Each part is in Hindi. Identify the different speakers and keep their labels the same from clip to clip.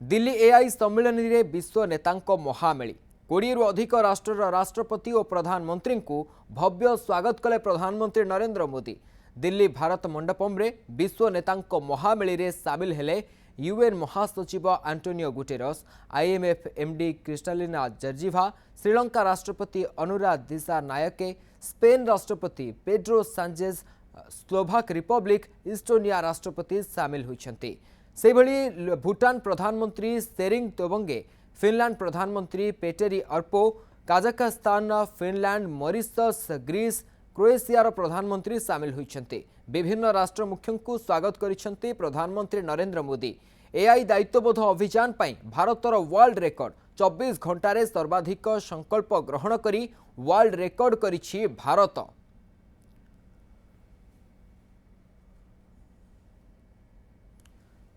Speaker 1: दिल्ली एआई सम्मेलन में विश्व नेतांक महामेली 20 रु अधिक राष्ट्र राष्ट्रपति और प्रधानमंत्री को भव्य स्वागत कले प्रधानमंत्री नरेंद्र मोदी। दिल्ली भारत मंडपम रे विश्व नेतांक महामेली रे सामिल हेले यूएन महासचिव Antonio Guterres, IMF MD Kristalina Georgieva, Sri Lanka राष्ट्रपति अनुरा दिसानायके, स्पेन राष्ट्रपति Pedro Sanchez, Slovak Republic Estonia राष्ट्रपति सामिल होइछन्ति। सेभली भूटान प्रधानमंत्री सेरिंग तोबंगे, फिनलैंड प्रधानमंत्री पेटेरी अर्पो, काजाखस्तान, फिनलैंड, मॉरिशस, ग्रीस, क्रोएशियार प्रधानमंत्री सामिल होइछन्ति। विभिन्न राष्ट्र मुख्यों को स्वागत करिछन्ति प्रधानमंत्री नरेंद्र मोदी। एआई दायित्वबोध अभियान पई भारतर वर्ल्ड रेकर्ड 24 घंटारे सर्वाधिक संकल्प ग्रहण करी वर्ल्ड रेकर्ड करिछि भारत।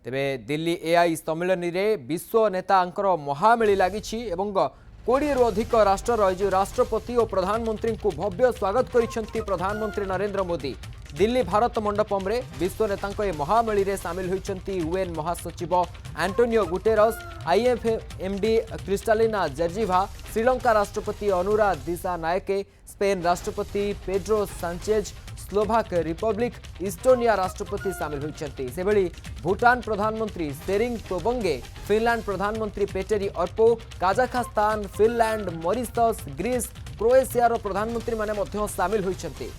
Speaker 1: तेबे दिल्ली एआई सम्मेलन में विश्व नेतांकर महामेली लगी एवं 20 रु अधिक राष्ट्र राष्ट्रपति और प्रधानमंत्री को भव्य स्वागत करिसेंति प्रधानमंत्री नरेंद्र मोदी। दिल्ली भारत मंडपम रे विश्व नेतांक ए महामेली रे सामिल होइछन्ति यूएन महासचिव Antonio Guterres, IMF MD Kristalina Georgieva, Sri Lanka राष्ट्रपति अनुरा दिसानायके, स्पेन राष्ट्रपति Pedro Sanchez, Slovak Republic Estonia राष्ट्रपति सामिल होइछन्ति। सेभली भूटान प्रधानमंत्री सेरिंग तोबंगे, फिनलैंड प्रधानमंत्री पेटेरी अर्पो, काजाखस्तान, फिनलैंड, मॉरिशस, ग्रीस, क्रोएशियार प्रधानमंत्री माने मध्य सामिल होइछन्ति।